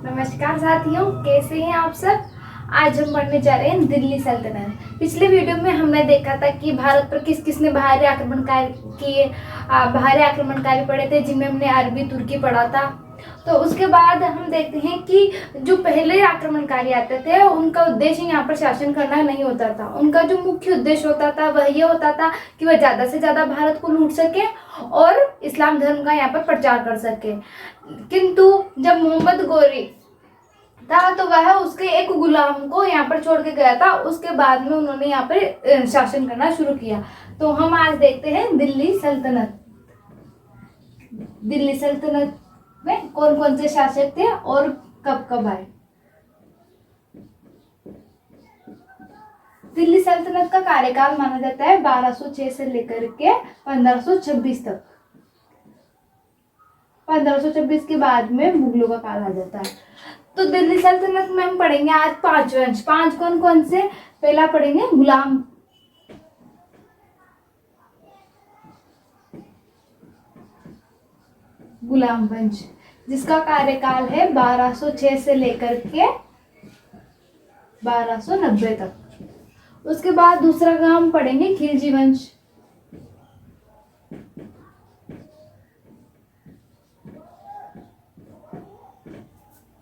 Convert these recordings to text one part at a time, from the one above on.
नमस्कार साथियों, कैसे हैं आप सब। आज हम पढ़ने जा रहे हैं दिल्ली सल्तनत। पिछले वीडियो में हमने देखा था कि भारत पर किस किसने बाहरी आक्रमणकारी किए। बाहरी आक्रमणकारी पढ़े थे जिनमें हमने अरबी तुर्की पढ़ा था। तो उसके बाद हम देखते हैं कि जो पहले आक्रमणकारी आते थे उनका उद्देश्य यहाँ पर शासन करना नहीं होता था। उनका जो मुख्य उद्देश्य होता था वह ये होता था कि वह ज़्यादा से ज़्यादा भारत को लूट सके और इस्लाम धर्म का यहाँ पर प्रचार कर सके। किंतु जब मोहम्मद गोरी था तो वह उसके एक गुलाम को यहाँ पर छोड़ के गया था। उसके बाद में उन्होंने यहाँ पर शासन करना शुरू किया। तो हम आज देखते हैं दिल्ली सल्तनत। दिल्ली सल्तनत में कौन कौन से शासक थे और कब कब आए। दिल्ली सल्तनत का कार्यकाल माना जाता है 1206 से लेकर के 1526 तक। 1526 के बाद में मुगलों का काल आ जाता है। तो दिल्ली सल्तनत में हम पढ़ेंगे आज 5 वंश। 5 कौन कौन से। पहला पढ़ेंगे गुलाम वंश, जिसका कार्यकाल है 1206 से लेकर के 1290 तक। उसके बाद दूसरा का हम पढ़ेंगे खिलजी वंश।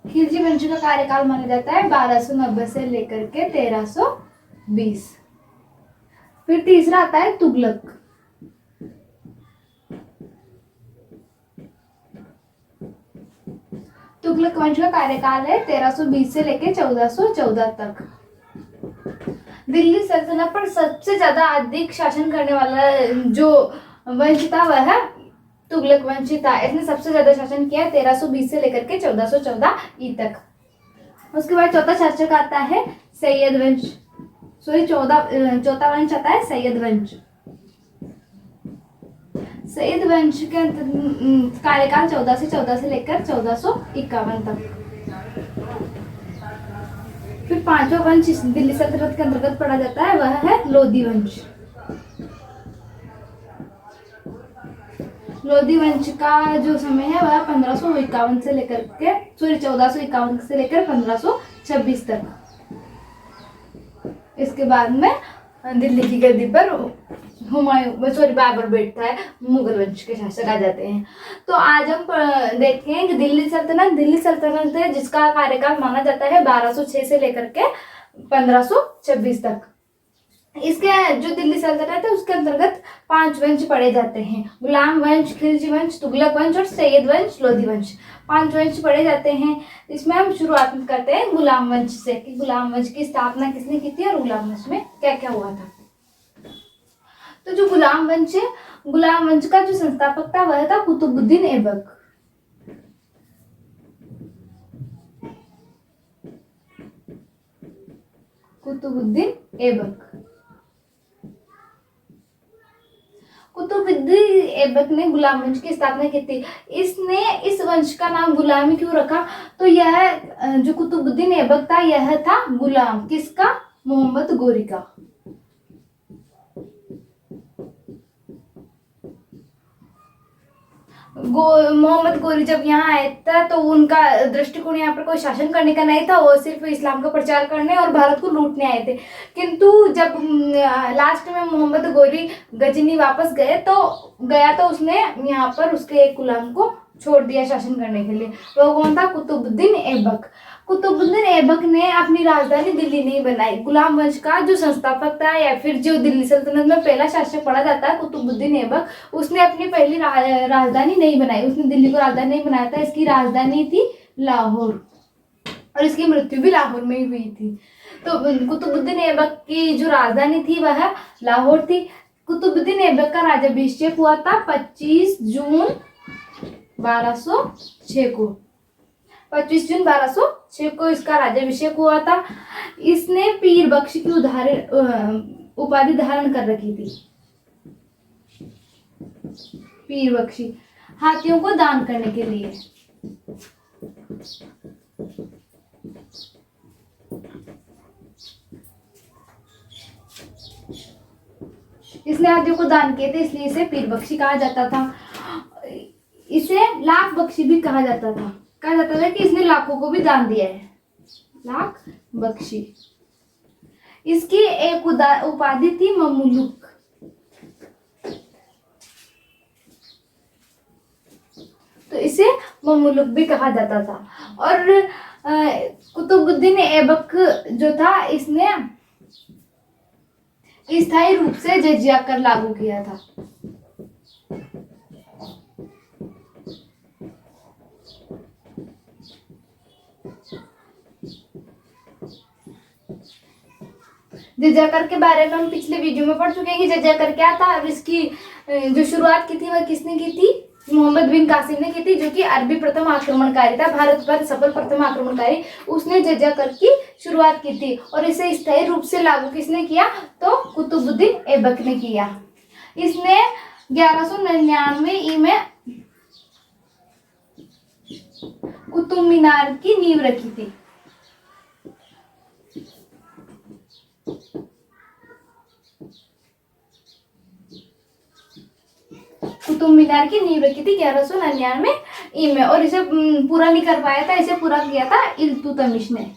खिलजी वंश का कार्यकाल माना जाता है 1290 से लेकर के 1320। फिर तीसरा आता है तुगलक। तुगलक वंश का कार्यकाल है 1320 से लेकर 1414 तक। दिल्ली सल्तनत पर सबसे ज्यादा अधिक शासन करने वाला जो वंश था वह तुगलक वंश था। इसने सबसे ज्यादा शासन किया 1320 से लेकर के 1414 ई तक। उसके बाद चौथा शासक आता है सैयद वंश। चौथा वंश आता है सैयद वंश। सैयद वंश के कार्यकाल 1414 से लेकर 1451 तक। फिर पांचवा वंश दिल्ली सल्तनत के अंतर्गत पढ़ा जाता है वह है लोधी वंश। लोधी वंश का जो समय है वह 1551 से लेकर के 1451 से लेकर 1526 तक। इसके बाद में दिल्ली की गद्दी पर बाबर बैठता है। मुगल वंश के शासक आ जाते हैं। तो आज हम देखते हैं कि दिल्ली सल्तनत है जिसका कार्यकाल माना जाता है 1206 से लेकर के 1526 तक। इसके जो दिल्ली सल्तनत है उसके अंतर्गत 5 वंश पढ़े जाते हैं। गुलाम वंश, खिलजी वंश, तुगलक वंश और सैयद वंश, लोधी वंश। 5 वंश पढ़े जाते हैं। इसमें हम शुरुआत करते हैं गुलाम वंश से कि गुलाम वंश की स्थापना किसने की थी और गुलाम वंश में क्या क्या हुआ था। तो जो गुलाम वंश है, गुलाम वंश का जो संस्थापक था वह था कुतुबुद्दीन ऐबक। कुतुबुद्दीन ऐबक ने गुलाम वंश की स्थापना की थी। इसने इस वंश का नाम गुलामी क्यों रखा। तो यह जो कुतुबुद्दीन ऐबक था यह था गुलाम किसका, मोहम्मद गोरी का। मोहम्मद गोरी जब यहाँ आया था तो उनका दृष्टिकोण यहाँ पर कोई शासन करने का नहीं था। वो सिर्फ इस्लाम का प्रचार करने और भारत को लूटने आए थे। किंतु जब लास्ट में मोहम्मद गोरी गजनी वापस गया तो उसने यहाँ पर उसके एक गुलाम को छोड़ दिया शासन करने के लिए। वो कौन था, कुतुबुद्दीन ऐबक। कुतुबुद्दीन ऐबक ने अपनी राजधानी दिल्ली नहीं बनाई। गुलाम वंश का जो संस्थापक था या फिर जो दिल्ली सल्तनत में पहला शासक पढ़ा जाता है कुतुबुद्दीन ऐबक, उसने अपनी पहली राजधानी नहीं बनाई। उसने दिल्ली को राजधानी नहीं बनाया था। इसकी राजधानी थी लाहौर और इसकी मृत्यु भी लाहौर में ही हुई थी। तो कुतुबुद्दीन ऐबक की जो राजधानी थी वह लाहौर थी। कुतुबुद्दीन ऐबक का राज्याभिषेक हुआ था 25 जून 1206 को। 25 जून 1206 को इसका राज्याभिषेक हुआ था। इसने पीर बख्श की उपाधि धारण कर रखी थी। पीर बख्शी हाथियों को दान करने के लिए। इसने हाथियों को दान किए थे इसलिए इसे पीर बख्शी कहा जाता था। इसे लाख बख्शी भी कहा जाता था। जाता था कि इसने लाखों को भी दान दिया है, लाख बख्शी। इसकी एक उपाधि थी ममुलुक। तो इसे ममुलुक भी कहा जाता था। और कुतुबुद्दीन ऐबक जो था, इसने स्थायी रूप से जजिया कर लागू किया था। जजिया कर के बारे में हम पिछले वीडियो में पढ़ चुके हैं कि जजिया कर क्या था, और इसकी जो शुरुआत की थी वह किसने की थी? मोहम्मद बिन कासिम ने की थी, जो कि अरबी प्रथम आक्रमणकारी था, भारत पर सफल प्रथम आक्रमणकारी। उसने जजिया कर की शुरुआत की थी और इसे स्थायी रूप से लागू किसने किया? तो कुतुबुद्दीन ऐबक ने किया। इसने 1199 में कुतुब मीनार की नींव रखी थी। कुतुब मीनार की नींव रखी थी 1199 में, और इसे पूरा नहीं कर पाया था, इसे पूरा किया था इल्तुतमिश ने।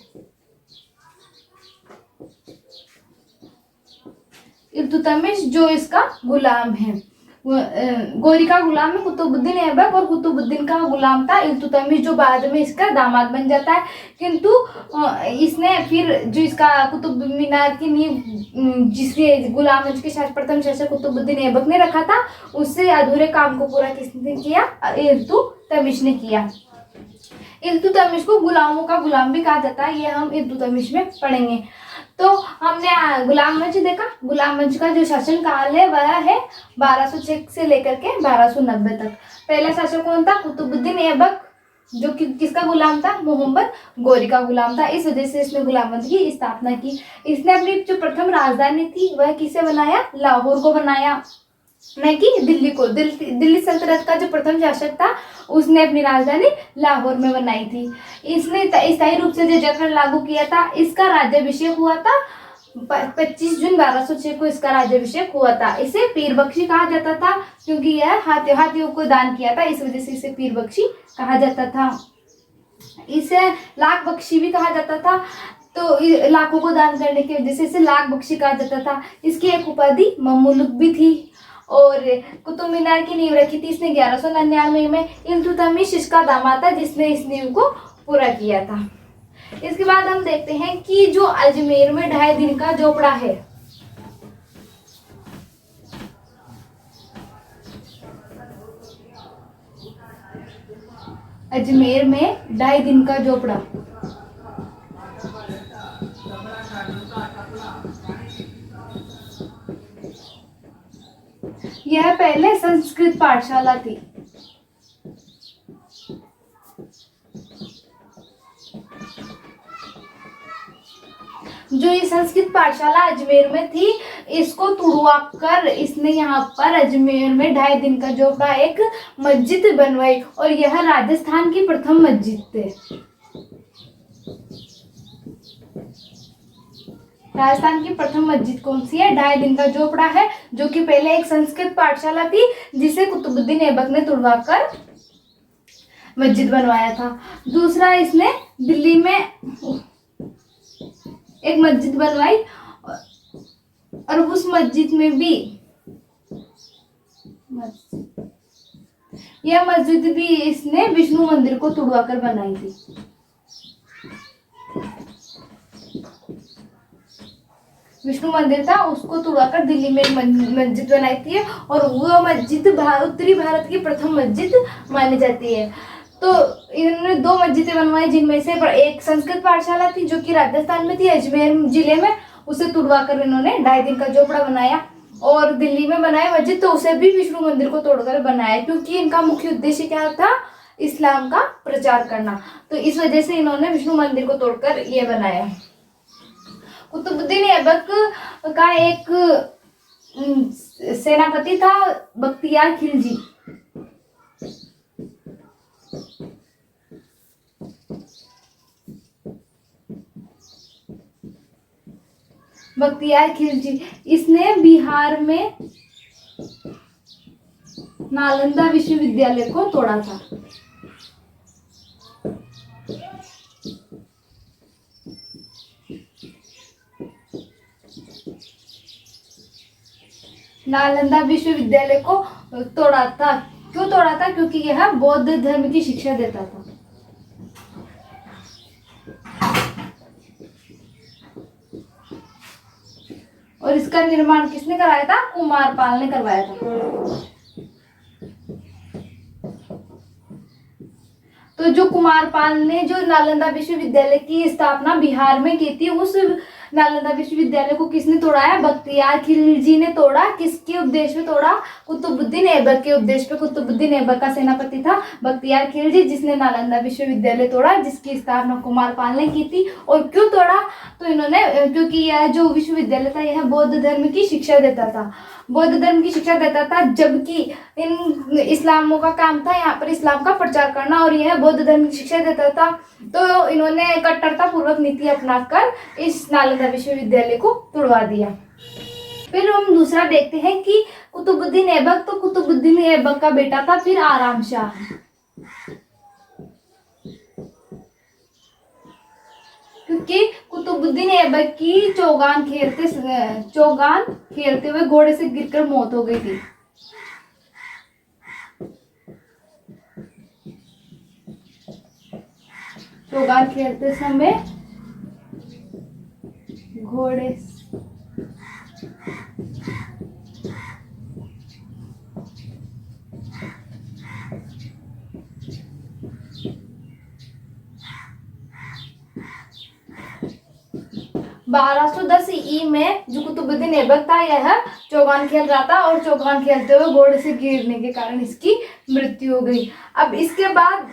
इल्तुतमिश जो इसका गुलाम है, गोरी का गुलाम है कुतुबुद्दीन ऐबक, और कुतुबुद्दीन का गुलाम था इल्तुतमिश, जो बाद में इसका दामाद बन जाता है। किंतु इसने फिर जो इसका कुतुब मीनार की नींव जिसके गुलाम के प्रथम शासक कुतुबुद्दीन ऐबक ने रखा था, उससे अधूरे काम को पूरा किसने किया? इल्तुतमिश ने किया। इल्तुतमिश को गुलामों का गुलाम भी कहा जाता है, ये हम इल्तुतमिश में पढ़ेंगे। तो हमने गुलाम वंश देखा। गुलाम वंश का जो शासन काल है वह है 1206 से लेकर के 1290 तक। पहला शासक कौन था? कुतुबुद्दीन ऐबक, जो कि किसका गुलाम था? मोहम्मद गोरी का गुलाम था। इस वजह से इसने गुलाम वंश की स्थापना की। इसने अपनी जो प्रथम राजधानी थी वह किसे बनाया? लाहौर को बनाया, न कि दिल्ली को। दिल्ली सल्तनत का जो प्रथम शासक था उसने अपनी राजधानी लाहौर में बनाई थी। इसने स्थायी रूप से जजिया कर लागू किया था। इसका राज्याभिषेक हुआ था 25 जून 1206 को इसका राज्याभिषेक हुआ था। इसे पीर बख्शी कहा जाता था, क्योंकि यह हाथियों को दान किया था, इस वजह से इसे पीर बख्शी कहा जाता था। इसे लाख बख्शी भी कहा जाता था, तो लाखों को दान करने की वजह से इसे लाख बख्शी कहा जाता था। इसकी एक उपाधि ममुलुक भी थी। और कुतुब मीनार की नींव रखी थी इसने 1199 में। इल्तुतमिश इसका दामाद था जिसने इस नींव को पूरा किया था। इसके बाद हम देखते हैं कि जो अजमेर में 2.5 दिन का झोपड़ा है, अजमेर में 2.5 दिन का झोपड़ा, यह पहले संस्कृत पाठशाला थी। जो ये संस्कृत पाठशाला अजमेर में थी, इसको तुड़वा कर इसने यहाँ पर अजमेर में 2.5 दिन का झोपड़ा एक मस्जिद बनवाई, और यह राजस्थान की प्रथम मस्जिद थे। राजस्थान की प्रथम मस्जिद कौन सी है? 2.5 दिन का झोपड़ा है, जो कि पहले एक संस्कृत पाठशाला थी जिसे कुतुबुद्दीन ऐबक ने तुड़वाकर मस्जिद बनवाया था। दूसरा, इसने दिल्ली में एक मस्जिद बनवाई, और उस मस्जिद में भी यह मस्जिद भी इसने विष्णु मंदिर को तुड़वाकर बनाई थी। विष्णु मंदिर था, उसको तुड़वाकर दिल्ली में एक मस्जिद बनाई थी, और वह मस्जिद उत्तरी भारत की प्रथम मस्जिद मानी जाती है। तो इन्होंने 2 मस्जिदें बनवाई, जिनमें से एक संस्कृत पाठशाला थी जो कि राजस्थान में थी, अजमेर जिले में, उसे तुड़वाकर इन्होंने 2.5 दिन का झोपड़ा बनाया। और दिल्ली में बनाया मस्जिद, तो उसे भी विष्णु मंदिर को तोड़कर बनाया, क्योंकि इनका मुख्य उद्देश्य क्या था? इस्लाम का प्रचार करना। तो इस वजह से इन्होंने विष्णु मंदिर को तोड़कर ये बनाया। कुतुबुद्दीन ऐबक का एक सेनापति था बख्तियार खिलजी। बख्तियार खिलजी, इसने बिहार में नालंदा विश्वविद्यालय को तोड़ा था। नालंदा विश्वविद्यालय को तोड़ा था। क्यों तोड़ा था? क्योंकि यह बौद्ध धर्म की शिक्षा देता था। और इसका निर्माण किसने कराया था? कुमारपाल ने करवाया था। तो जो कुमारपाल ने जो नालंदा विश्वविद्यालय की स्थापना बिहार में की थी, उस नालंदा विश्वविद्यालय को किसने तोड़ा है? बख्तियार खिलजी ने तोड़ा। किसके उपदेश पे तोड़ा? कुतुबुद्दीन ऐबक के उपदेश पे। कुतुबुद्दीन ऐबक का सेनापति था बख्तियार खिलजी, जिसने नालंदा विश्वविद्यालय तोड़ा, जिसकी स्थापना कुमारपाल ने की थी। और क्यों तोड़ा? तो इन्होंने, क्योंकि यह जो विश्वविद्यालय था यह बौद्ध धर्म की शिक्षा देता था। बौद्ध धर्म की शिक्षा देता था, जबकि इन इस्लामों का काम था यहाँ पर इस्लाम का प्रचार करना, और यह बौद्ध धर्म की शिक्षा देता था। तो इन्होंने कट्टरता पूर्वक नीति अपनाकर इस नालंदा विश्वविद्यालय को तोड़वा दिया। फिर हम दूसरा देखते हैं कि कुतुबुद्दीन ऐबक, तो कुतुबुद्दीन ऐबक का बेटा था फिर आराम शाह। क्योंकि कुतुबुद्दीन ऐबक की चौगान खेलते हुए घोड़े से गिरकर मौत हो गई थी। चौगान खेलते समय घोड़े 1210 ई में जो कुतुबुद्दीन ऐबक था यह चौगान खेल रहा था, और चौगान खेलते हुए घोड़े से गिरने के कारण इसकी मृत्यु हो गई। अब इसके बाद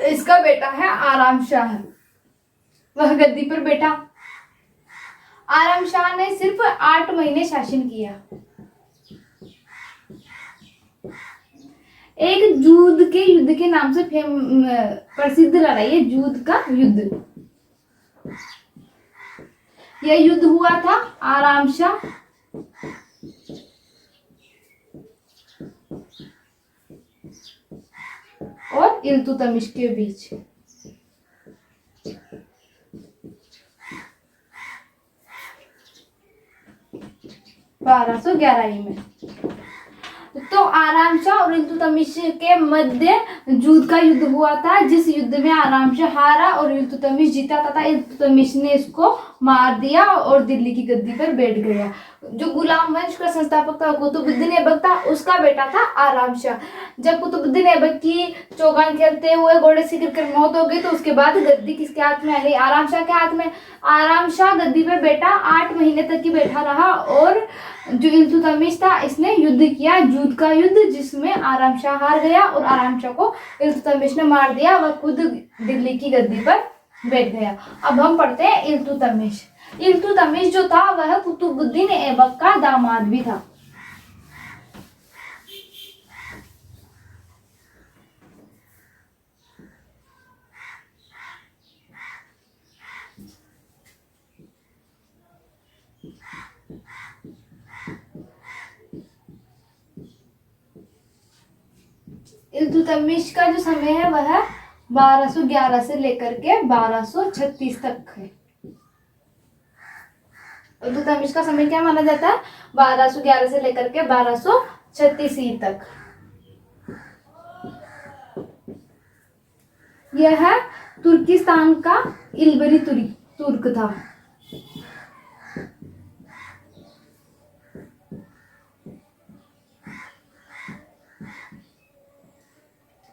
इसका बेटा है आराम शाह, वह गद्दी पर बैठा। आराम शाह ने सिर्फ 8 महीने शासन किया। एक जूद के नाम से प्रसिद्ध लड़ाई है जूद का युद्ध। यह युद्ध हुआ था आराम शाह और इल्तुतमिश के बीच। 1211 में तो आराम शाह और इल्तुतमिश के मध्य जूद का युद्ध हुआ था, जिस युद्ध में आराम शाह हारा और इल्तुतमिश जीता तथा इल्तुतमिश ने इसको मार दिया और दिल्ली की गद्दी पर बैठ गया। जो गुलाम वंश का संस्थापक था कुतुबुद्दीन ऐबक था, उसका बेटा था आराम शाह। जब कुतुबुद्दीन ऐबक की चौगान खेलते हुए घोड़े से गिरकर मौत हो गई, तो उसके बाद गद्दी किसके हाथ में आ गई? आराम शाह के हाथ में। आराम शाह गद्दी पर बैठा, 8 महीने तक ही बैठा रहा, और जो इल्तुतमिश था इसने युद्ध किया, जूद का युद्ध, जिसमें आराम शाह हार गया और आराम शाह को इल्तुतमिश ने मार दिया। वह खुद दिल्ली की गद्दी पर बैठ गया। अब हम पढ़ते हैं इल्तुतमिश। इल्तुतमिश जो था वह कुतुबुद्दीन ऐबक का दामाद भी था। इल्तुतमिश का जो समय है वह 1211 से लेकर के 1236 तक है। इल्तुतमिश का समय क्या माना जाता है? 1211 से लेकर के 1236 तक। यह तुर्किस्तान का इल्बरी तुर्क था।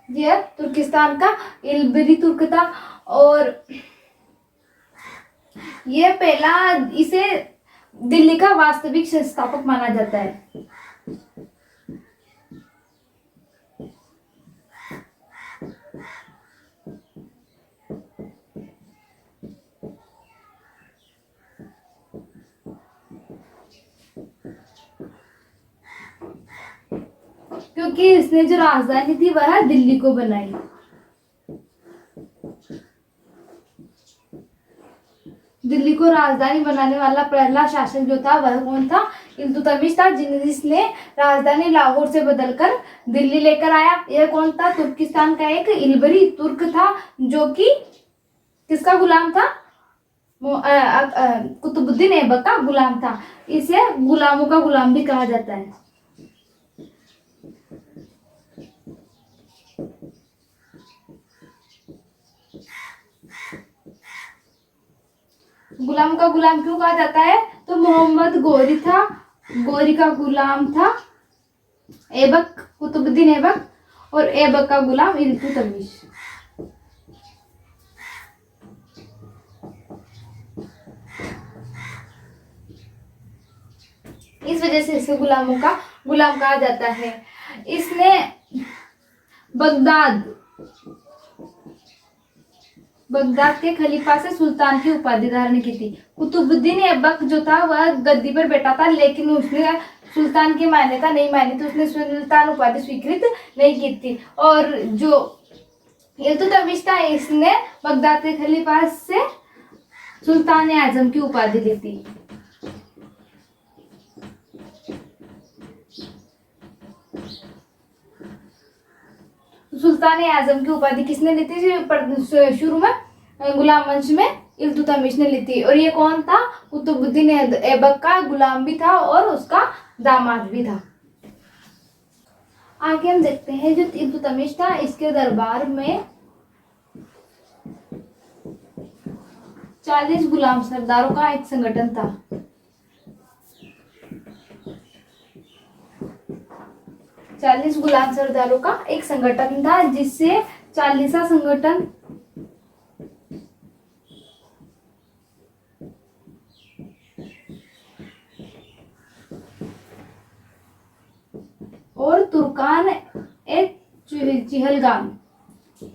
यह तुर्किस्तान का इल्बरी तुर्क था, और यह पहला, इसे दिल्ली का वास्तविक संस्थापक माना जाता है। क्योंकि इसने जो राजधानी थी वह दिल्ली को बनाई। दिल्ली को राजधानी बनाने वाला पहला शासक जो था वह कौन था? इल्तुतमिश था, जिसने राजधानी लाहौर से बदलकर दिल्ली लेकर आया। यह कौन था? तुर्किस्तान का एक इल्बरी तुर्क था, जो कि किसका गुलाम था? कुतुबुद्दीन ऐबक का गुलाम था। इसे गुलामों का गुलाम भी कहा जाता है। गुलाम का गुलाम क्यों कहा जाता है? तो मोहम्मद गोरी था, गोरी का गुलाम था ऐबक, कुतुबुद्दीन ऐबक, और ऐबक का गुलाम इल्तुतमिश। इस वजह से इसे गुलामों का गुलाम कहा जाता है। इसने बगदाद के खलीफा से सुल्तान की उपाधि धारण की थी। कुतुबुद्दीन ऐबक जो था वह गद्दी पर बैठा था, लेकिन उसने सुल्तान की मान्यता नहीं मानी, तो उसने सुल्तान उपाधि स्वीकृत नहीं की थी। और जो इल्तुतमिश था, इसने बगदाद के खलीफा से सुल्तान आजम की उपाधि ली थी। सुल्तान आजम की उपाधि किसने ली थी? शुरू में गुलाम वंश में इल्तुतमिश ने ली थी। और ये कौन था? कुतुबुद्दीन ऐबक का गुलाम भी था और उसका दामाद भी था। आगे हम देखते हैं जो इल्तुतमिश था, इसके दरबार में 40 गुलाम सरदारों का एक संगठन था। 40 गुलाम सरदारों का एक संगठन था, जिससे 40वां संगठन और तुर्कान ए चिहलगान,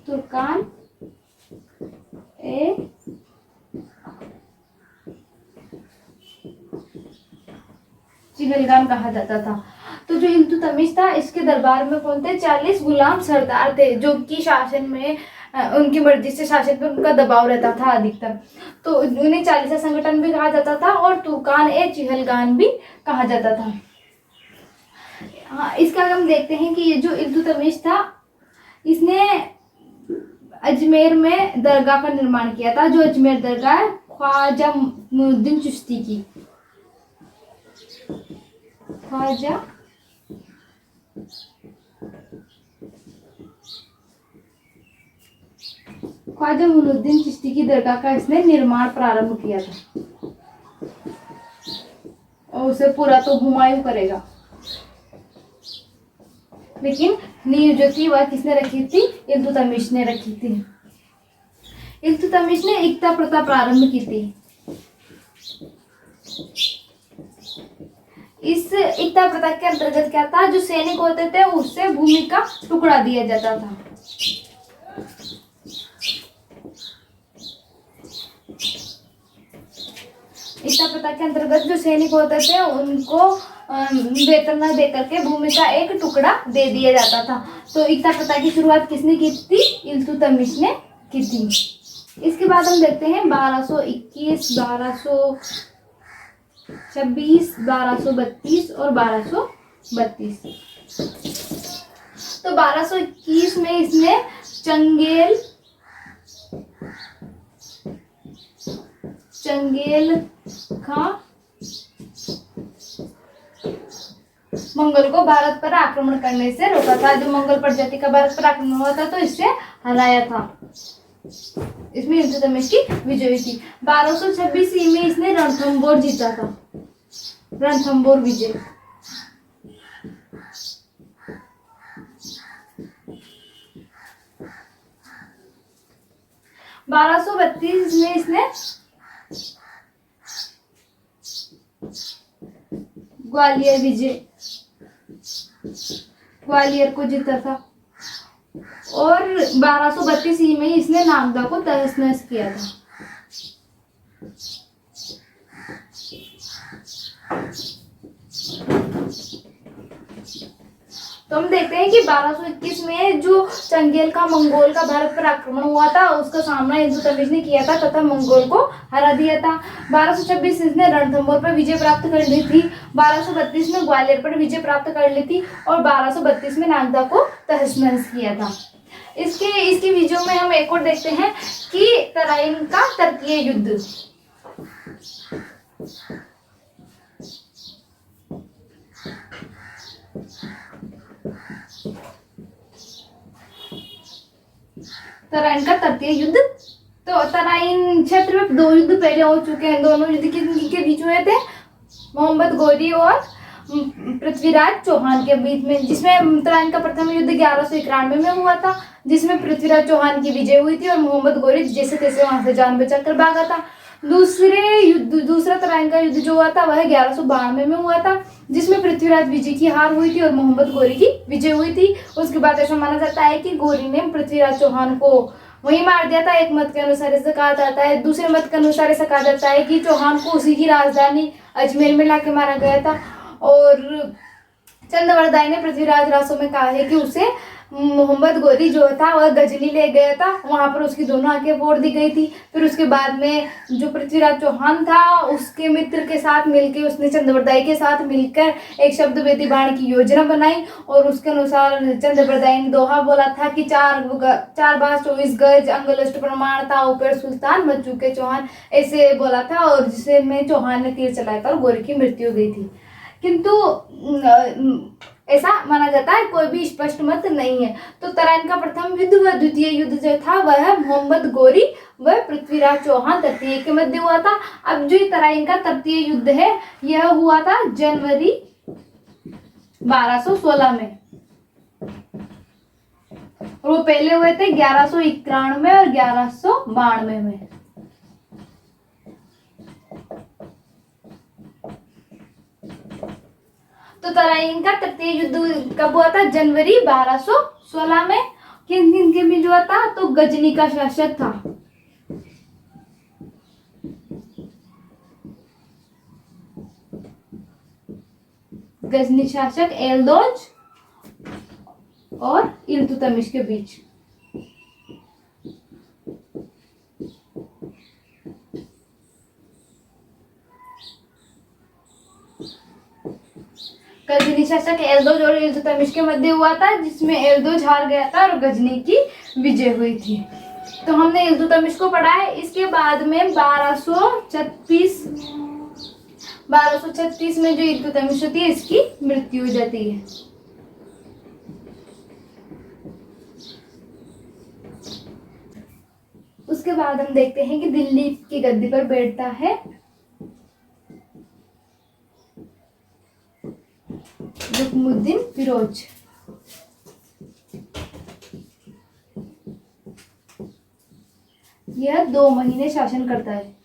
तुर्कान ए चिहलगान कहा जाता था। तो जो इल्तुतमिश था, इसके दरबार में कौन थे? 40 गुलाम सरदार थे, जो कि शासन में उनकी मर्जी से शासन पर उनका दबाव रहता था अधिकतर। तो उन्हें 40वां संगठन भी कहा जाता था और तुर्कान ए चिहलगान भी कहा जाता था। हाँ, इसका हम देखते हैं कि ये जो इल्तुतमिश था, इसने अजमेर में दरगाह का निर्माण किया था, जो अजमेर दरगाह है ख्वाजा मुइनुद्दीन चिश्ती की। ख्वाजा मुइनुद्दीन चिश्ती की दरगाह का इसने निर्माण प्रारंभ किया था, और उसे पूरा तो हुमायूं करेगा, लेकिन नींव जो थी वह किसने रखी थी? इल्तुतमिश ने रखी थी। इल्तुतमिश ने एकता प्रथा प्रारंभ की थी। इस एकता प्रथा के अंतर्गत क्या था? जो सैनिक होते थे उससे भूमि का टुकड़ा दिया जाता था। एकता प्रथा के अंतर्गत जो सैनिक होते थे उनको वेतन न देकर के भूमि का एक टुकड़ा दे दिया जाता था। तो एकता प्रथा की शुरुआत किसने की थी? इल्तुतमिश ने की थी। इसके बाद हम देखते हैं 1221, 1226, 1232 और 1232। तो 1221 में इसने चंगेल खां मंगल को भारत पर आक्रमण करने से रोका था। जो मंगल प्रजाति का भारत पर आक्रमण हुआ था, तो इससे हराया था। इसमें इल्तुतमिश की विजय हुई थी। 1226 में इसने रणथंबोर जीता था, रणथंबोर विजय। बारह सौ 32 में इसने ग्वालियर विजय, ग्वालियर को जीता था। और 1232 में इसने नागदा को तहस नहस किया था। तो हम देखते हैं कि 1221 में जो चंगेल का मंगोल का भारत पर आक्रमण हुआ था, उसका सामना इल्तुतमिश ने किया था तथा मंगोल को हरा दिया था। 1226 इसने रणथंबोर पर विजय प्राप्त कर ली थी। 1232 में ग्वालियर पर विजय प्राप्त कर ली थी और 1232 में नागदा को तहस नहस किया था। इसकी विजयों में हम एक और देखते हैं कि तराइन का तर्कीय युद्ध। तराइन का तृतीय युद्ध। तो तराइन क्षेत्र में दो युद्ध पहले हो चुके हैं। दोनों युद्ध के बीच हुए थे मोहम्मद गोरी और पृथ्वीराज चौहान के बीच में, जिसमें तराइन का प्रथम युद्ध 1191 में हुआ था, जिसमें पृथ्वीराज चौहान की विजय हुई थी और मोहम्मद गोरी जैसे तैसे वहां से जान बचाकर भागा था। दूसरा तराइन का युद्ध जो हुआ था वह 1192 में हुआ था, जिसमें पृथ्वीराज विजय की हार हुई थी और मोहम्मद गोरी की विजय हुई थी। उसके बाद ऐसा माना जाता है कि गोरी ने पृथ्वीराज चौहान को वहीं मार दिया था। एक मत के अनुसार ऐसा कहा जाता है, दूसरे मत के अनुसार ऐसा कहा जाता है कि चौहान को उसी की राजधानी अजमेर में लाके मारा गया था। और चंद्रवरदाई ने पृथ्वीराज रासो में कहा है कि उसे मोहम्मद गोरी जो था वह गजनी ले गया था, वहां पर उसकी दोनों आंखें फोड़ दी गई थी। फिर उसके बाद में जो पृथ्वीराज चौहान था उसके मित्र के साथ मिलकर उसने चंद्रवरदाई के साथ मिलकर एक शब्द वेदी बाण की योजना बनाई और उसके अनुसार चंद्रवरदाई ने दोहा बोला था कि 4 बार 24 गज अंगुलिष्ठ प्रमाण था ऊपर सुल्तान बन चुके चौहान, ऐसे बोला था। और जिसे में चौहान ने तीर चलाकर गोरी की मृत्यु हो गई थी। किंतु ऐसा माना जाता है, कोई भी स्पष्ट मत नहीं है। तो तराइन का प्रथम युद्ध व द्वितीय युद्ध जो था वह मोहम्मद गोरी व पृथ्वीराज चौहान तृतीय के मध्य हुआ था। अब जो तराइन का तृतीय युद्ध है यह हुआ था जनवरी 1216 में, और वो पहले हुए थे 1191 और 1192 में। तो तराइन का तृतीय युद्ध कब हुआ था? जनवरी 1216 में। किन किन के बीच हुआ था? तो गजनी का शासक था गजनी शासक एल्दोज और इल्तुतमिश के बीच। गजनी शासक एल्दोज और इल्तुतमिश के मध्य हुआ था, जिसमें एल्दोज हार गया था और गजनी की विजय हुई थी। तो हमने इल्तुतमिश को पढ़ा है। इसके बाद में 1236 में जो इल्तुतमिश होती है इसकी मृत्यु हो जाती है। उसके बाद हम देखते हैं कि दिल्ली की गद्दी पर बैठता है रुकनुद्दीन फिरोज। यह 2 महीने शासन करता है।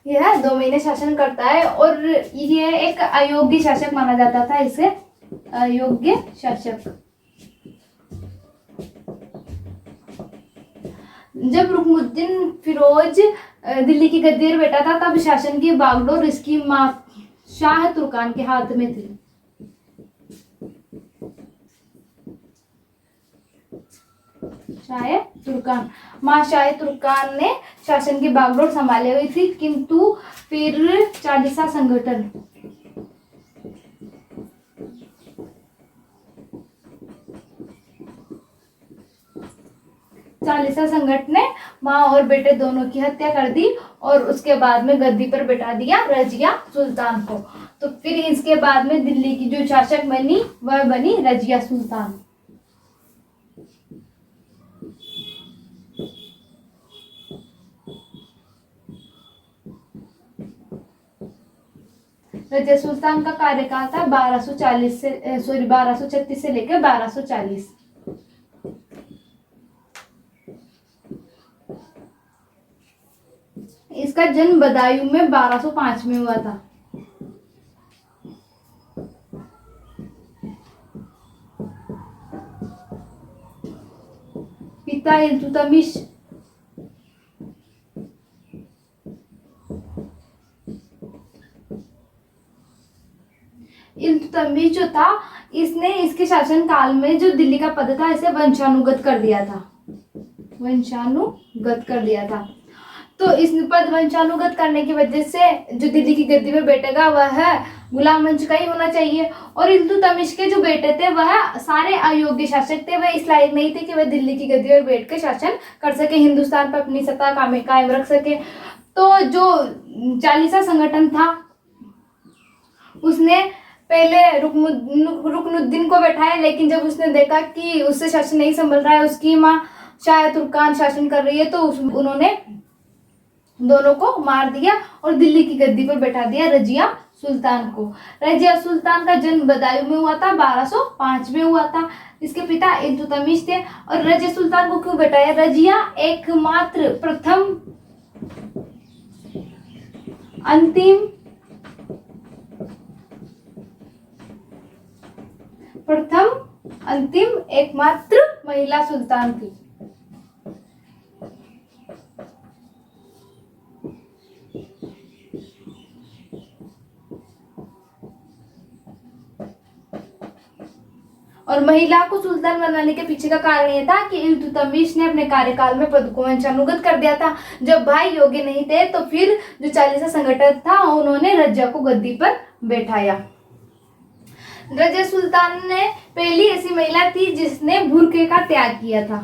यह 2 महीने शासन करता है और यह एक अयोग्य शासक माना जाता था, इसे अयोग्य शासक। जब रुकनुद्दीन फिरोज दिल्ली की गद्दी पर बैठा था तब शासन की बागडोर इसकी मां शाह तुर्कान के हाथ में थी। मां शाह तुर्कान ने शासन की बागडोर संभाली हुई थी, किंतु फिर चालीसा संगठन ने माँ और बेटे दोनों की हत्या कर दी और उसके बाद में गद्दी पर बैठा दिया रजिया सुल्तान को। तो फिर इसके बाद में दिल्ली की जो शासक बनी वह बनी रजिया सुल्तान। रजिया सुल्तान का कार्यकाल था 1236 से लेकर 1240। इसका जन्म बदायूं में 1205 में हुआ था। पिता इल्तुतमिश जो था इसने इसके शासन काल में जो दिल्ली का पद था इसे वंशानुगत कर दिया था। तो इस पद वंशानुगत करने की वजह से जो दिल्ली की गद्दी पर बैठेगा वह गुलाम वंश का ही होना चाहिए। और इल्तुतमिश के जो बेटे थे वह सारे अयोग्य शासक थे, वह इस लायक नहीं थे कि वह दिल्ली की गद्दी पर बैठ कर शासन कर सके, हिंदुस्तान पर अपनी सत्ता कायम रख सके। तो जो चालीसा संगठन था उसने पहले रुकनुद्दीन को बैठाया, लेकिन जब उसने देखा कि उससे शासन नहीं संभल रहा है, उसकी माँ शाह तुर्कान शासन कर रही है, तो उन्होंने दोनों को मार दिया और दिल्ली की गद्दी पर बैठा दिया रजिया सुल्तान को। रजिया सुल्तान का जन्म बदायूं में हुआ था, 1205 में हुआ था। इसके पिता इल्तुतमिश थे। और रजिया सुल्तान को क्यों बैठाया? रजिया एकमात्र प्रथम अंतिम एकमात्र महिला सुल्तान थी। और महिला को सुल्तान बनाने के पीछे का कारण यह था कि इल्तुतमिश ने अपने कार्यकाल में पद को वंशानुगत कर दिया था। जब भाई योग्य नहीं थे तो फिर जो चालीसा संगठन था उन्होंने रजिया को गद्दी पर बैठाया। रजिया सुल्तान ने पहली ऐसी महिला थी जिसने बुर्के का त्याग किया था।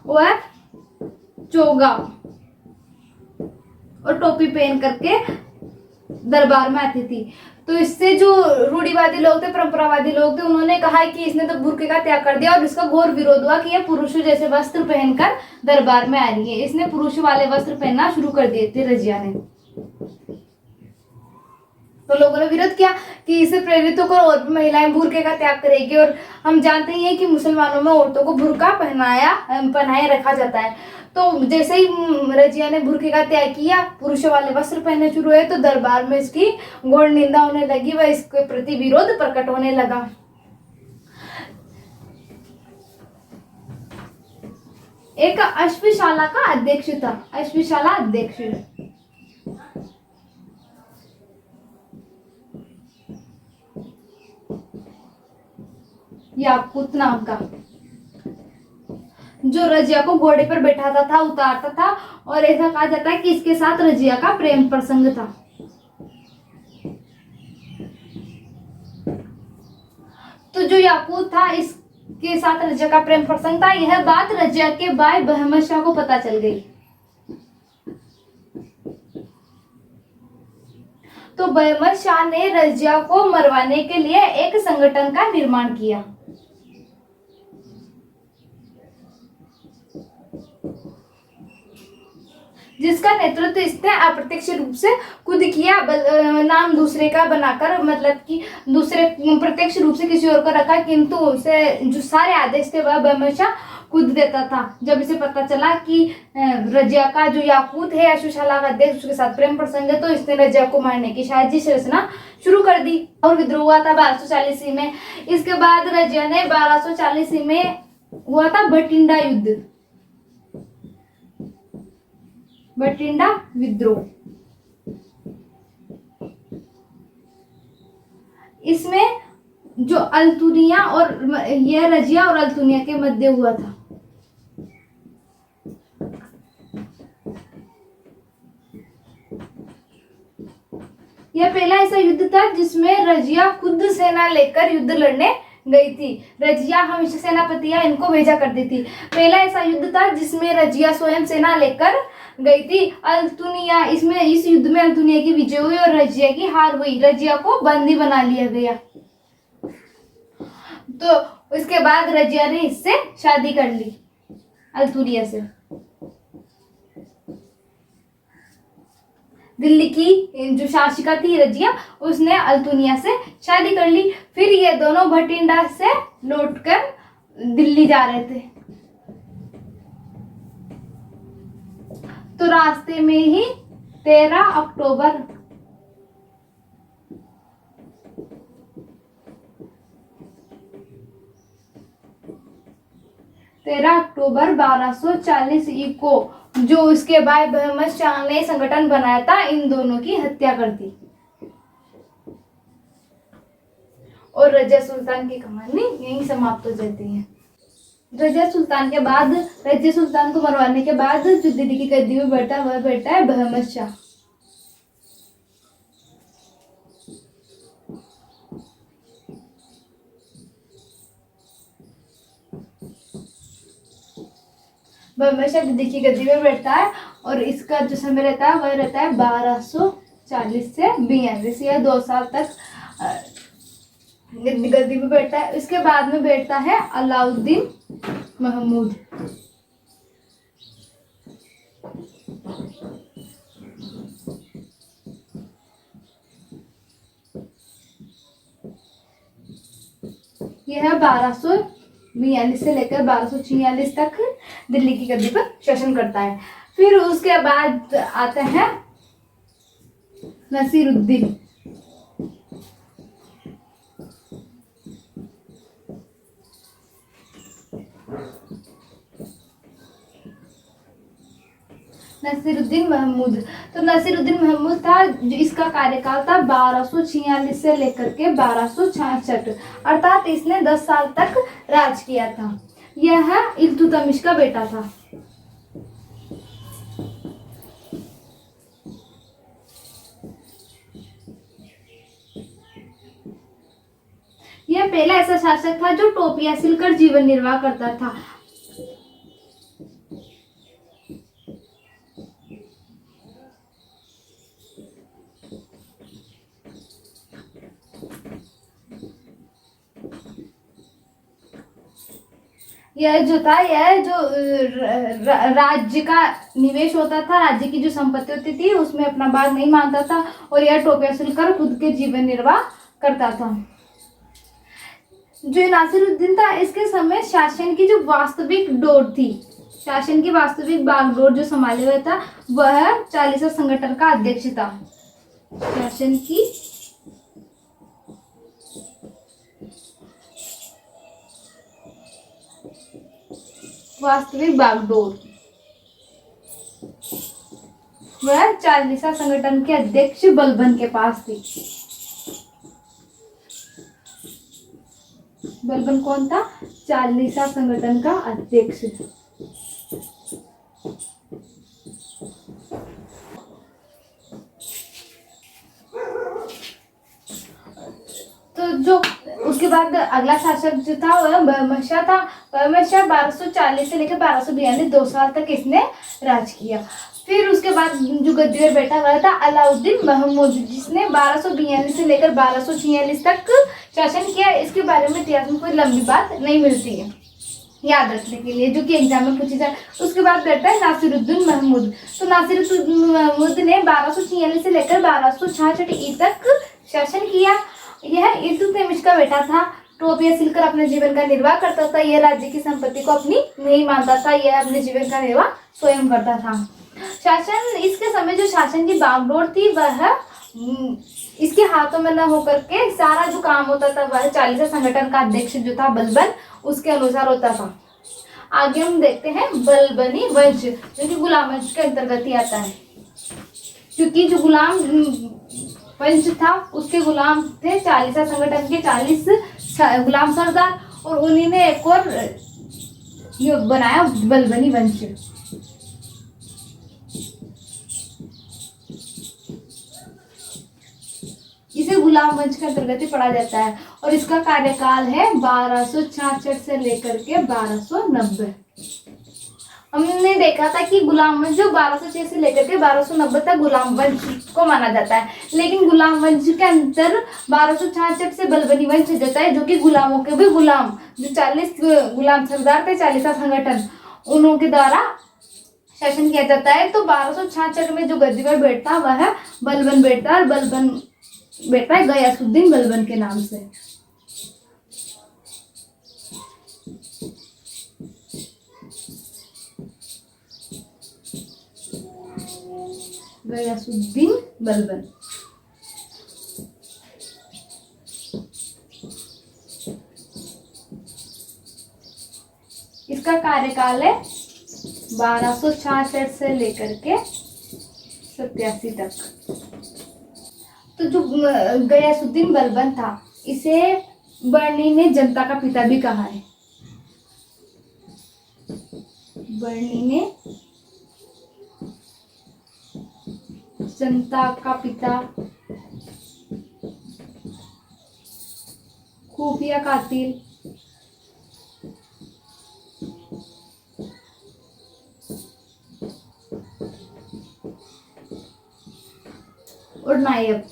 वह चोगा और टोपी पहन करके दरबार में आती थी। तो इससे जो रूढ़िवादी लोग थे, परंपरावादी लोग थे, उन्होंने कहा कि इसने तो बुर्के का त्याग कर दिया और इसका घोर विरोध हुआ कि यह पुरुषों जैसे वस्त्र पहनकर दरबार में आ रही है। इसने पुरुष वाले वस्त्र पहनना शुरू कर दिए थे रजिया ने। तो लोगों ने विरोध किया कि इसे प्रेरित होकर और भी महिलाएं बुर्के का त्याग करेगी। और हम जानते ही हैं कि मुसलमानों में औरतों को बुर्का पहनाए रखा जाता है। तो जैसे ही रजिया ने बुर्के का त्याग किया, पुरुषों वाले वस्त्र पहनने शुरू हुए, तो दरबार में इसकी घोर निंदा होने लगी व इसके प्रति विरोध प्रकट होने लगा। एक अश्वशाला का अध्यक्ष था, अश्वशाला अध्यक्ष याकूत नाम का, जो रजिया को घोड़े पर बैठाता था, उतारता था। और ऐसा कहा जाता है कि इसके साथ रजिया का प्रेम प्रसंग था। तो जो याकूत था, इसके साथ रजिया का प्रेम प्रसंग था। यह बात रजिया के भाई बहमद शाह को पता चल गई। तो बहमद शाह ने रजिया को मरवाने के लिए एक संगठन का निर्माण किया। जिसका नेतृत्व इसने अप्रत्यक्ष रूप से खुद किया, नाम दूसरे का बनाकर, मतलब कि दूसरे प्रत्यक्ष रूप से किसी और को रखा, किंतु उसे जो सारे आदेश थे वह बहमद शाह खुद देता था। जब इसे पता चला कि रजिया का जो याकूत है अश्वशाला का अध्यक्ष, उसके साथ प्रेम प्रसंग है, तो इसने रजिया को मारने की साजिश रचना शुरू कर दी और विद्रोह हुआ था 1240 में। इसके बाद रजिया ने 1240 में हुआ था भटिंडा युद्ध, भटिंडा विद्रोह। इसमें जो अल्तुनिया और यह रजिया और अल्तुनिया के मध्य हुआ था। यह पहला ऐसा युद्ध था जिसमें रजिया खुद सेना लेकर युद्ध लड़ने गई थी। रजिया हमेशा सेनापतियां इनको भेजा करती थी। पहला ऐसा युद्ध था जिसमें रजिया स्वयं सेना लेकर गई थी। अल्तुनिया, इसमें इस युद्ध में अल्तुनिया की विजय हुई और रजिया की हार हुई। रजिया को बंदी बना लिया गया। तो उसके बाद रजिया ने इससे शादी कर ली, अल्तुनिया से। दिल्ली की जो शासिका थी रजिया, उसने अल्तुनिया से शादी कर ली। फिर ये दोनों भटिंडा से लौटकर दिल्ली जा रहे थे। तो रास्ते में ही 13 अक्टूबर 1240 को जो उसके भाई बहमद शाह ने संगठन बनाया था, इन दोनों की हत्या कर दी और रजिया सुल्तान की कहानी यहीं समाप्त हो जाती है। रजिया सुल्तान के बाद, रजिया सुल्तान को मरवाने के बाद जो दिल्ली की गद्दी में बैठा वह बैठा है बहमद शाह। बहमद शाह दिल्ली की गद्दी में बैठता है और इसका जो समय रहता है वह रहता है 1240 से 42, या 2 साल तक गद्दी में बैठता है। इसके बाद में बैठता है अलाउद्दीन महमूद। यह है 1242 से लेकर 1246 तक दिल्ली की गद्दी पर शासन करता है। फिर उसके बाद आते हैं नसीरुद्दीन। नसीरुद्दीन महमूद। तो नसीरुद्दीन महमूद था, जो इसका कार्यकाल था 1246 से लेकर के 1266, अर्थात इसने 10 साल तक राज किया था। यह इल्तुतमिश का बेटा था। यह पहला ऐसा शासक था जो टोपियां सिलकर जीवन निर्वाह करता था। यह जो था, यह जो राज्य का निवेश होता था, राज्य की जो संपत्ति होती थी उसमें अपना भाग नहीं मानता था और यह टोपियां सिलकर खुद के जीवन निर्वाह करता था। जो नासिरुद्दीन था, इसके समय शासन की जो वास्तविक डोर थी, शासन की वास्तविक बागडोर जो संभाले हुआ था, वह चालीसा संगठन का अध्यक्ष था। शासन की वास्तविक बागडोर वह चालीसा संगठन के अध्यक्ष बलबन के पास थी। बलबन कौन था? चालीसा संगठन का अध्यक्ष। तो जो उसके बाद अगला शासक जो था वह बहमद शाह था। बहमद शाह 1240 से लेकर 1242 2 साल तक इसने राज किया। फिर उसके बाद जो गद्दी पर बैठा हुआ था अलाउद्दीन महमूद, जिसने 1242 से लेकर 1246 तक शासन किया। इसके बारे में इतिहास में कोई लंबी बात नहीं मिलती है याद रखने के लिए, जो कि एग्जाम में पूछी जाए। उसके बाद बैठा है नासिरुद्दीन महमूद। तो नासिरुद्दीन महमूद ने 1246 से लेकर 1266 तक शासन किया। यह इल्तुतमिश का बेटा था। टोपियां सिलकर अपने जीवन का निर्वाह करता था। यह राज्य की संपत्ति को अपनी नहीं मानता था। यह अपने जीवन का निर्वाह स्वयं करता था। शासन, इसके समय जो शासन की बागडोर थी वह इसके हाथों में न होकर के सारा जो काम होता था वह चालीसा संगठन का अध्यक्ष जो था बलबन, उसके अनुसार होता था। आगे हम देखते हैं बलबनी वंश, जो कि गुलाम वंश के अंतर्गत ही आता है, क्योंकि जो गुलाम वंश था उसके गुलाम थे चालीसा संगठन के 40 गुलाम सरदार, और उन्हीं ने एक और बनाया बलबनी वंश। इसे गुलाम वंश के अंतर्गत ही पढ़ा जाता है और इसका कार्यकाल है 1266 से लेकर के 1290। हमने देखा था कि गुलाम वंश जो 1206 से लेकर के 1290 तक गुलाम वंश को माना जाता है, लेकिन गुलाम वंश के अंतर 1266 से बलबनी वंश जाता है, जो कि गुलामों के भी गुलाम, जो 40 गुलाम सरदार थे चालीसा संगठन, उन्हों के द्वारा शासन किया जाता है। तो 1266 में जो गद्दी पर बैठता वह बलबन बैठता है, और बलबन बैठता है गयासुद्दीन बलबन के नाम से। गयासुद्दीन बलबन। इसका कार्यकाल है 1266 से लेकर के 87 तक। तो जो गयासुद्दीन बलबन था, इसे बर्नी ने जनता का पिता भी कहा है। बर्नी ने जनता का पिता, खुफिया कातिल, और नायब।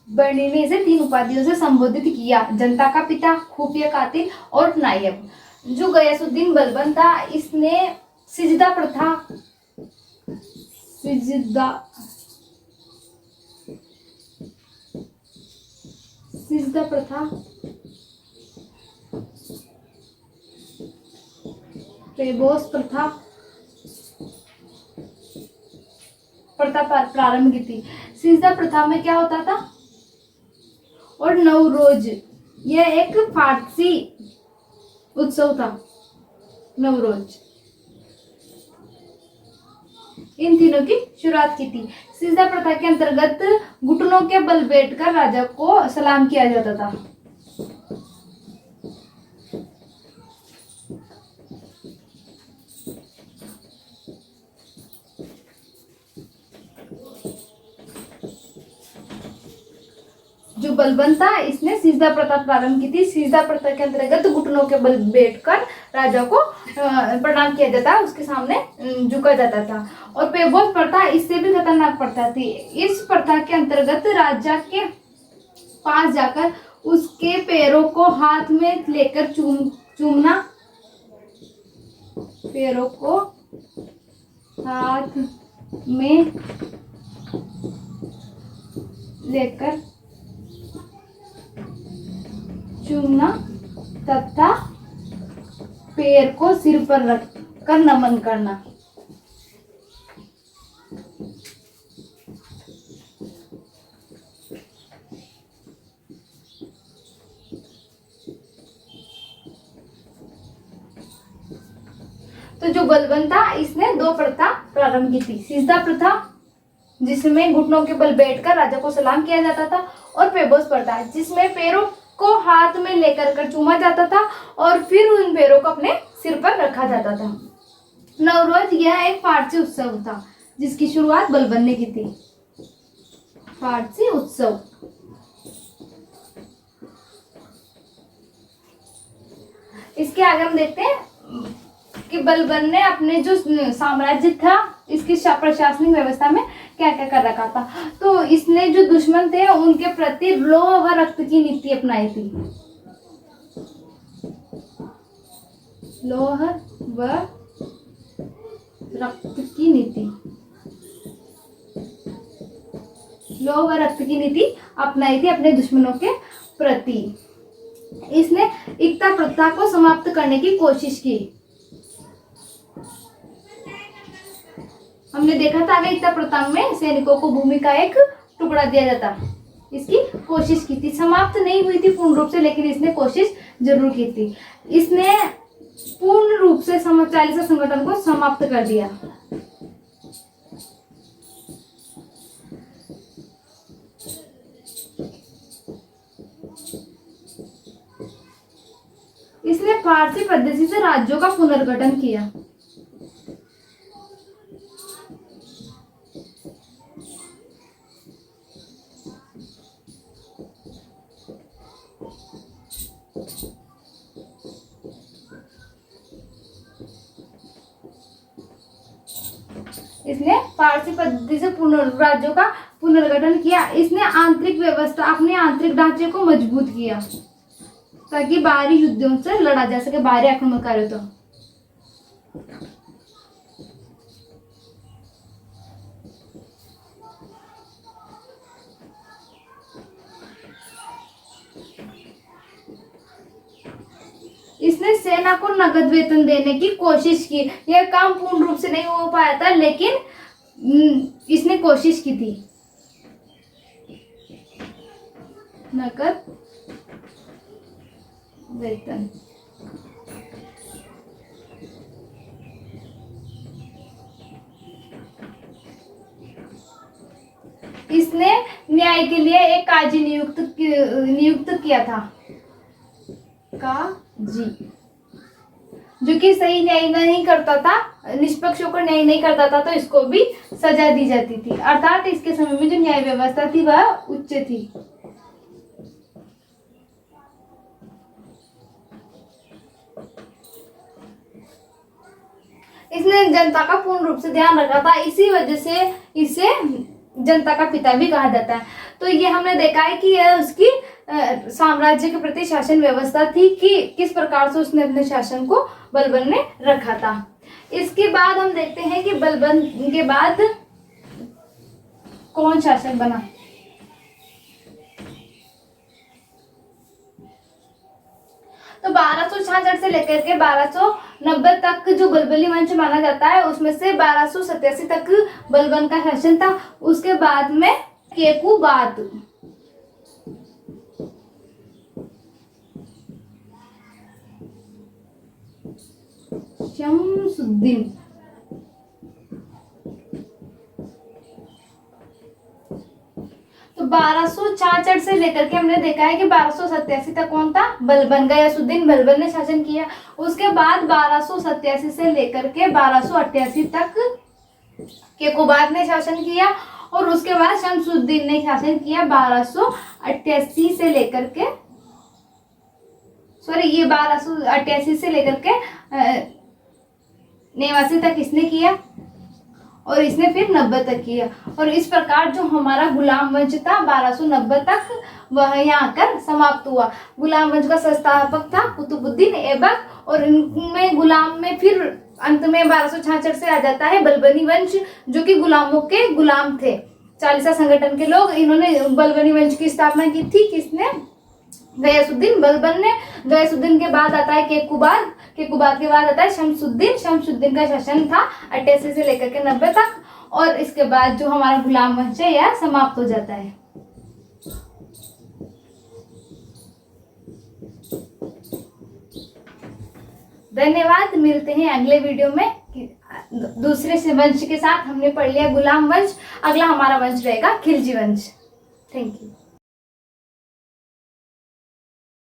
बर्नी ने इसे 3 उपाधियों से संबोधित किया, जनता का पिता, खुफिया कातिल और नायब। जो गयासुद्दीन बलबन था, इसने सिजदा प्रथा प्रेबोस प्रथा प्रारंभ की थी। सिजदा प्रथा में क्या होता था? और नवरोज, यह एक फारसी उत्सव था। नवरोज, इन तीनों की शुरुआत की थी। सिजदा प्रथा के अंतर्गत घुटनों के बल बैठकर राजा को सलाम किया जाता था। जो बलबन था, इसने सिजदा प्रथा प्रारंभ की थी। सिजदा प्रथा के अंतर्गत घुटनों के बल बैठकर राजा को प्रणाम किया जाता, उसके सामने झुका जाता था। और पेबोस प्रथा इससे भी खतरनाक प्रथा थी। इस प्रथा के अंतर्गत राजा के पास जाकर उसके पैरों को हाथ में लेकर चूमना, पैरों को हाथ में लेकर चूमना तथा पैर को सिर पर रखकर नमन करना। तो जो बलबन था, इसने 2 प्रथा प्रारंभ की थी। सिजदा प्रथा, जिसमें घुटनों के बल बैठकर राजा को सलाम किया जाता था, और पेबोस प्रथा, जिसमें पैरों को हाथ में लेकर कर चूमा जाता था और फिर उन पैरों को अपने सिर पर रखा जाता था। नवरोज, यह एक फारसी उत्सव था जिसकी शुरुआत बलबन ने की थी। फारसी उत्सव। इसके आगे हम देखते हैं कि बलबन ने अपने जो साम्राज्य था, इसकी प्रशासनिक व्यवस्था में क्या क्या कर रखा था। तो इसने जो दुश्मन थे उनके प्रति लौह व रक्त की नीति अपनाई थी। लौह व रक्त की नीति, लौह व रक्त की नीति अपनाई थी अपने दुश्मनों के प्रति। इसने एकता प्रथा को समाप्त करने की कोशिश की। हमने देखा था कि एकता प्रथा में सैनिकों को भूमि का एक टुकड़ा दिया जाता, इसकी कोशिश की थी। समाप्त नहीं हुई थी पूर्ण रूप से, लेकिन इसने कोशिश जरूर की थी। इसने पूर्ण रूप से चालीसा संगठन को समाप्त कर दिया। इसने फारसी पद्धति से राज्यों का पुनर्गठन किया। इसने फारसी पद्धति से राज्यों का पुनर्गठन किया। इसने आंतरिक व्यवस्था, अपने आंतरिक ढांचे को मजबूत किया ताकि बाहरी युद्धों से लड़ा जा सके, बाहरी आक्रमणकारियों तो। इसने सेना को नगद वेतन देने की कोशिश की। यह काम पूर्ण रूप से नहीं हो पाया था, लेकिन इसने कोशिश की थी। नगद वेतन। इसने न्याय के लिए एक काजी नियुक्त किया था। काजी, जो कि सही न्याय नहीं करता था, निष्पक्ष होकर न्याय नहीं करता था, तो इसको भी सजा दी जाती थी। अर्थात इसके समय में जो न्याय व्यवस्था थी वह उच्च थी। इसने जनता का पूर्ण रूप से ध्यान रखा था, इसी वजह से इसे जनता का पिता भी कहा जाता है। तो ये हमने देखा है कि यह उसकी साम्राज्य के प्रति शासन व्यवस्था थी कि किस प्रकार से उसने अपने शासन को बलबन ने रखा था। इसके बाद हम देखते हैं कि बलबन के बाद कौन शासक बना। तो 1266 से लेकर के 1290 तक जो बलबली वंश माना जाता है, उसमें से 1287 तक बलबन का शासन था। उसके बाद में केकुबाद, शमसुद्दीन, तो 1266 से लेकर के हमने देखा है कि 1287 तक कौन था, बलबन, गयासुद्दीन बलबन ने शासन किया। उसके बाद 1287 से लेकर के 1288 तक केकुबाद ने शासन किया, और उसके बाद शमसुद्दीन ने शासन किया 1288 से लेकर के, सॉरी ये 1288 से लेकर के 89 तक इसने किया, और इसने फिर 90 तक किया। और इस प्रकार जो हमारा गुलाम वंश था 1290 तक वह यहाँ आकर समाप्त हुआ। गुलाम वंश का संस्थापक था कुतुबुद्दीन ऐबक, और इनमें गुलाम में फिर अंत में 1266 से आ जाता है बलबनी वंश, जो कि गुलामों के गुलाम थे, चालीसा संगठन के लोग। इन्होंने बलबनी वंश की स्थापना की थी, किसने, गयासुद्दीन बलबन ने। गयासुद्दीन के बाद आता है केकुबाद, केकुबाद के बाद आता है शमसुद्दीन। शमसुद्दीन का शासन था 88 से लेकर के 90 तक, और इसके बाद जो हमारा गुलाम वंश है यह समाप्त हो जाता है। धन्यवाद, मिलते हैं अगले वीडियो में दूसरे से वंश के साथ। हमने पढ़ लिया गुलाम वंश, अगला हमारा वंश रहेगा खिलजी वंश। Thank you.